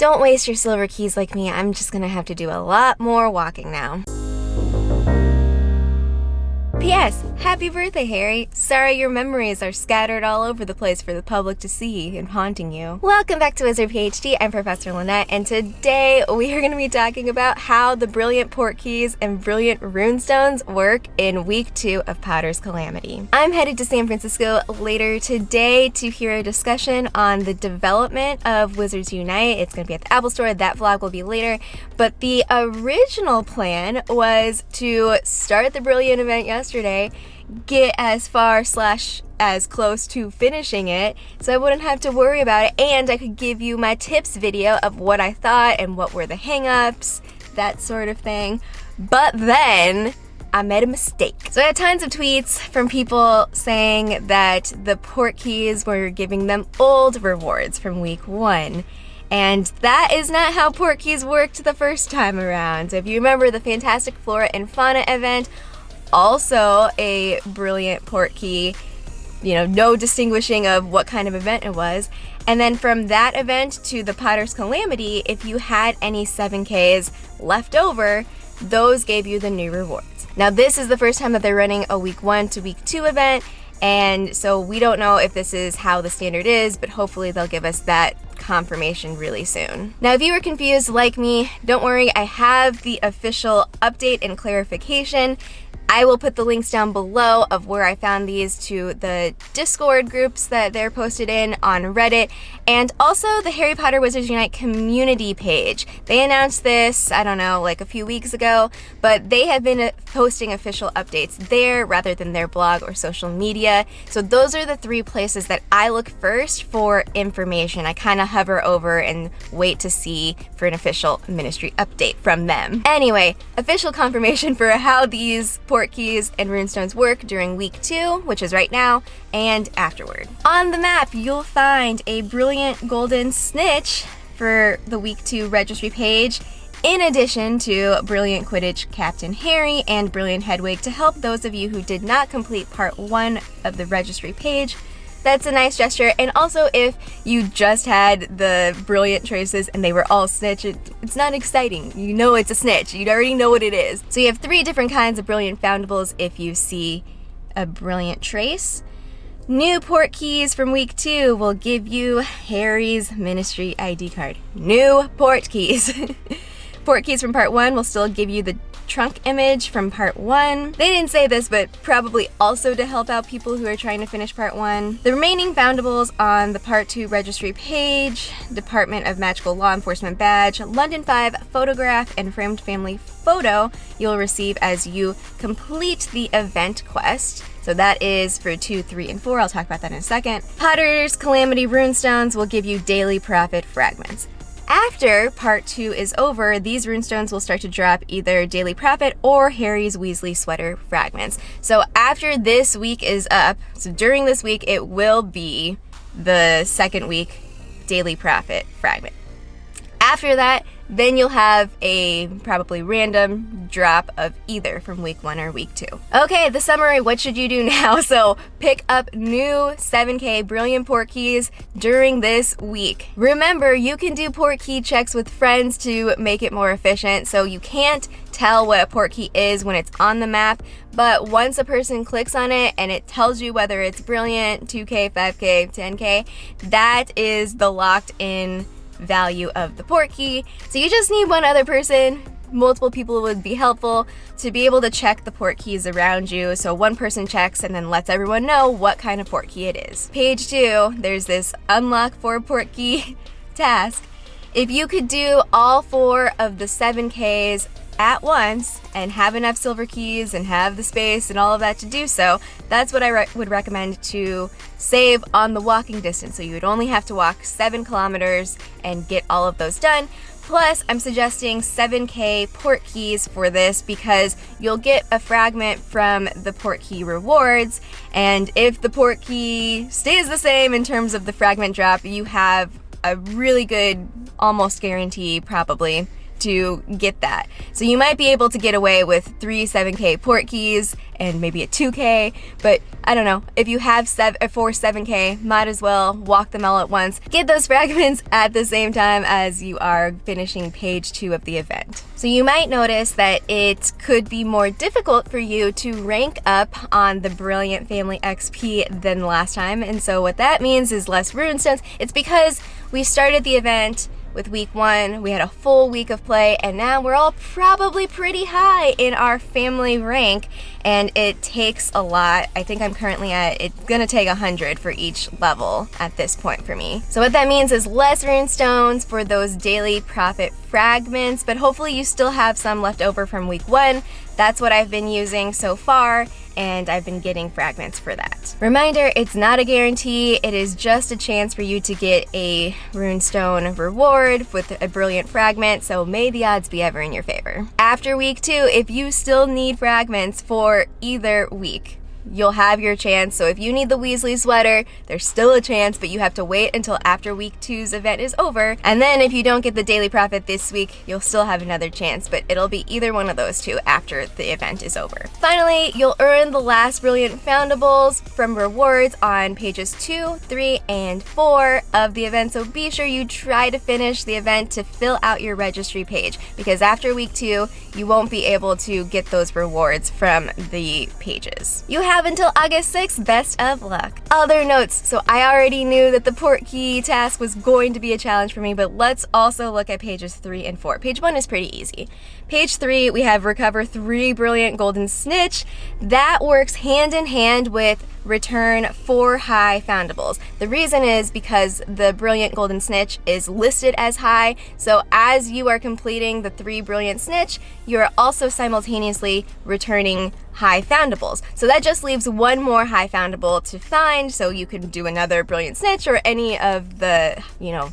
Don't waste your silver keys like me. I'm just gonna have to do a lot more walking now. P.S. Happy birthday, Harry. Sorry your memories are scattered all over the place for the public to see and haunting you. Welcome back to WizardPhD. I'm Professor Lynette, and today we are going to be talking about how the brilliant Portkeys and brilliant Runestones work in week 2 of Potter's Calamity. I'm headed to San Francisco later today to hear a discussion on the development of Wizards Unite. It's going to be at the Apple Store. That vlog will be later. But the original plan was to start the brilliant event yesterday, get as far / as close to finishing it so I wouldn't have to worry about it, and I could give you my tips video of what I thought and what were the hang-ups, that sort of thing. But then I made a mistake. So I had tons of tweets from people saying that the Portkeys were giving them old rewards from week 1. And that is not how Portkeys worked the first time around. So if you remember the Fantastic Flora and Fauna event, also a brilliant Portkey, no distinguishing of what kind of event it was. And then from that event to the Potter's Calamity, if you had any 7Ks left over, those gave you the new rewards. Now this is the first time that they're running a week 1 to week 2 event, and so we don't know if this is how the standard is, but hopefully they'll give us that confirmation really soon. Now, if you were confused like me, don't worry, I have the official update and clarification. I will put the links down below of where I found these to the Discord groups that they're posted in on Reddit, and also the Harry Potter Wizards Unite community page. They announced this, I don't know, like a few weeks ago, but they have been posting official updates there rather than their blog or social media. So those are the 3 places that I look first for information. I kind of hover over and wait to see for an official ministry update from them. Anyway, official confirmation for how these Portkeys and Runestones work during week 2, which is right now, and afterward. On the map, you'll find a brilliant golden snitch for the week 2 registry page, in addition to brilliant Quidditch Captain Harry and brilliant Hedwig to help those of you who did not complete part 1 of the registry page. That's a nice gesture. And also, if you just had the brilliant traces and they were all snitch, it's not exciting. You know it's a snitch. You already know what it is. So you have 3 different kinds of brilliant foundables if you see a brilliant trace. New Portkeys from week 2 will give you Harry's ministry ID card. New Portkeys. Portkeys from part 1 will still give you the trunk image from part 1. They didn't say this, but probably also to help out people who are trying to finish part 1. The remaining foundables on the part 2 registry page: Department of Magical Law Enforcement badge, London 5 photograph, and framed family photo you'll receive as you complete the event quest. So that is for 2, 3, and 4. I'll talk about that in a second. Potter's Calamity Runestones will give you daily profit fragments. After part 2 is over, these Runestones will start to drop either Daily Profit or Harry's Weasley Sweater fragments. So after this week is up, so during this week, it will be the 2nd week Daily Profit fragment. After that, then you'll have a probably random drop of either from week 1 or week 2. Okay, the summary, what should you do now? So pick up new 7K brilliant Portkeys during this week. Remember, you can do Portkey checks with friends to make it more efficient, so you can't tell what a Portkey is when it's on the map, but once a person clicks on it and it tells you whether it's brilliant, 2K, 5K, 10K, that is the locked in value of the Portkey. So you just need one other person. Multiple people would be helpful to be able to check the Portkeys around you. So one person checks and then lets everyone know what kind of Portkey it is. Page 2, there's this unlock 4 Portkey task. If you could do all 4 of the 7Ks at once and have enough silver keys and have the space and all of that to do so, that's what I would recommend to save on the walking distance. So you would only have to walk 7 kilometers and get all of those done. Plus, I'm suggesting 7K Portkeys for this because you'll get a fragment from the Portkey rewards, and if the Portkey stays the same in terms of the fragment drop, you have a really good, almost guarantee probably, to get that. So you might be able to get away with 3 7K Portkeys and maybe a 2K, but I don't know. If you have 4 7K, might as well walk them all at once. Get those fragments at the same time as you are finishing page 2 of the event. So you might notice that it could be more difficult for you to rank up on the Brilliant Family XP than last time, and so what that means is less Runestones. It's because we started the event with week 1, we had a full week of play, and now we're all probably pretty high in our family rank, and it takes a lot. I think I'm currently it's gonna take 100 for each level at this point for me. So what that means is less Runestones for those daily profit fragments, but hopefully you still have some left over from week 1. That's what I've been using so far, and I've been getting fragments for that. Reminder, it's not a guarantee, it is just a chance for you to get a runestone reward with a brilliant fragment, so may the odds be ever in your favor. After week 2, if you still need fragments for either week, you'll have your chance. So if you need the Weasley sweater, there's still a chance, but you have to wait until after week 2's event is over. And then if you don't get the daily profit this week, you'll still have another chance, but it'll be either one of those two after the event is over. Finally, you'll earn the last brilliant foundables from rewards on pages 2, 3, and 4 of the event. So be sure you try to finish the event to fill out your registry page, because after week 2, you won't be able to get those rewards from the pages. You have until August 6th. Best of luck. Other notes. So I already knew that the Portkey task was going to be a challenge for me, but let's also look at pages 3 and 4. Page 1 is pretty easy. Page 3, we have recover 3 brilliant golden snitch. That works hand in hand with return 4 high foundables. The reason is because the brilliant golden snitch is listed as high, so as you are completing the 3 brilliant snitch, you're also simultaneously returning high foundables. So that just leaves 1 more high foundable to find, so you can do another brilliant snitch or any of the,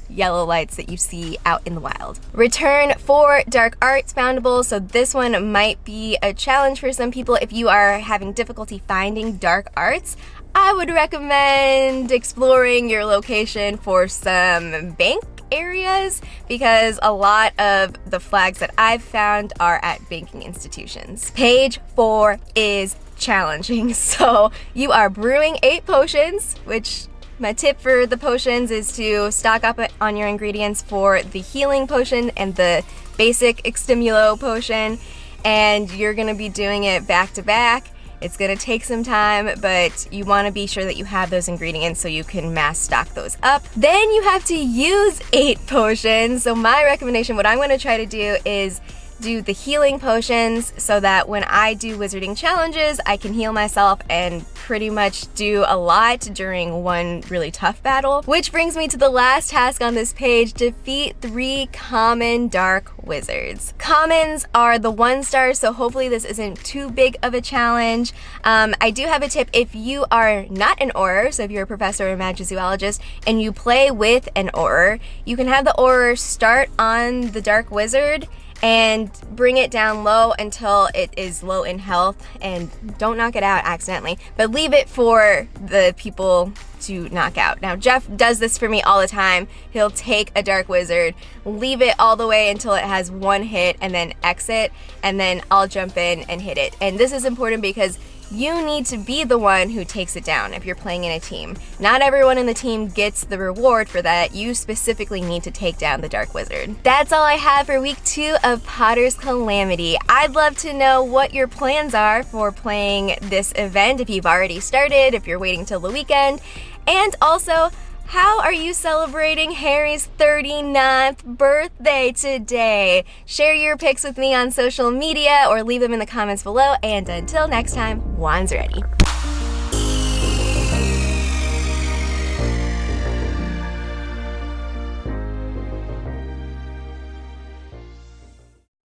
yellow lights that you see out in the wild. Return 4 dark arts foundables. So this one might be a challenge for some people. If you are having difficulty finding dark arts, I would recommend exploring your location for some bank areas, because a lot of the flags that I've found are at banking institutions. Page 4 is challenging. So you are brewing 8 potions, which my tip for the potions is to stock up on your ingredients for the healing potion and the basic extimulo potion, and you're gonna be doing it back to back. It's gonna take some time, but you wanna be sure that you have those ingredients so you can mass stock those up. Then you have to use 8 potions. So my recommendation, what I'm gonna try to do is do the healing potions so that when I do wizarding challenges, I can heal myself and pretty much do a lot during one really tough battle. Which brings me to the last task on this page: defeat 3 common dark wizards. Commons are the 1-stars, so hopefully this isn't too big of a challenge. I do have a tip. If you are not an Auror, so if you're a professor or magizoologist and you play with an Auror, you can have the Auror start on the dark wizard and bring it down low until it is low in health, and don't knock it out accidentally, but leave it for the people to knock out. Now Jeff does this for me all the time. He'll take a dark wizard, leave it all the way until it has 1 hit, and then exit, and then I'll jump in and hit it. And this is important because you need to be the one who takes it down if you're playing in a team. Not everyone in the team gets the reward for that. You specifically need to take down the dark wizard. That's all I have for week 2 of Potter's Calamity. I'd love to know what your plans are for playing this event, if you've already started, if you're waiting till the weekend, and also, how are you celebrating Harry's 39th birthday today? Share your pics with me on social media or leave them in the comments below, and until next time, wands ready.